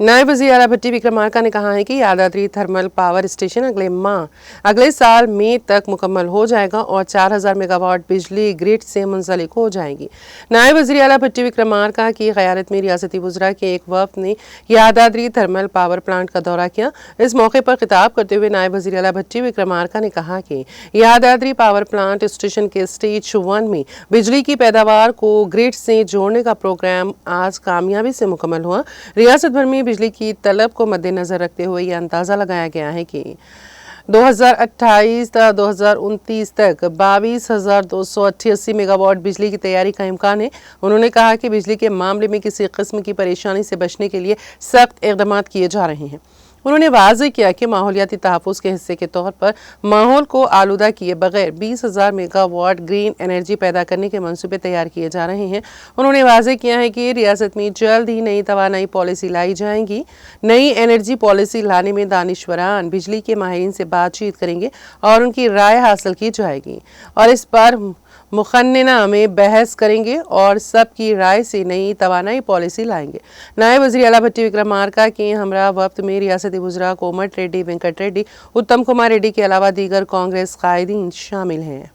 नायब वज़ीर आला भट्टी विक्रमार्का ने कहा है कि यादाद्री थर्मल पावर स्टेशन अगले साल मई तक मुकम्मल हो जाएगा और 4000 मेगावाट बिजली ग्रिड से मुंसलिक हो जाएगी। नायब वज़ीर आला भट्टी विक्रमार्का की क़यादत में रियासती वज़रा के एक वफ़द ने यादाद्री थर्मल पावर प्लांट का दौरा किया। इस मौके पर खिताब करते हुए नायब वज़ीर आला भट्टी विक्रमार्का ने कहा कि यादाद्री पावर प्लांट स्टेशन के स्टेज 1 में बिजली की पैदावार को ग्रिड से जोड़ने का प्रोग्राम आज कामयाबी से मुकम्मल हुआ। रियासत भर में बिजली की तलब को मद्देनजर रखते हुए यह अंदाज़ा लगाया गया है कि 2028 से 2029 तक 22,288 मेगावाट बिजली की तैयारी का इम्कान है। उन्होंने कहा कि बिजली के मामले में किसी किस्म की परेशानी से बचने के लिए सख्त इक़दाम किए जा रहे हैं। उन्होंने वाज़ेह किया कि माहौलियाती तहफ़्फ़ुज़ के हिस्से के तौर पर माहौल को आलूदा किए बगैर 20,000 मेगावाट ग्रीन एनर्जी पैदा करने के मंसूबे तैयार किए जा रहे हैं। उन्होंने वाज़ेह किया है कि रियासत में जल्द ही नई तवानाई पॉलिसी लाई जाएगी। नई एनर्जी पॉलिसी लाने में दानिश्वरान बिजली के माहिरीन से बातचीत करेंगे और उनकी राय हासिल की जाएगी और इस पर मुखन्ना में बहस करेंगे और सबकी राय से नई तवानाई पॉलिसी लाएंगे। नायब वज़ीर आला भट्टी विक्रमार्का के हमरा वक्त में रियासती वज़रा कोमट रेड्डी, वेंकट रेड्डी, उत्तम कुमार रेड्डी के अलावा दीगर कांग्रेस कायदीन शामिल हैं।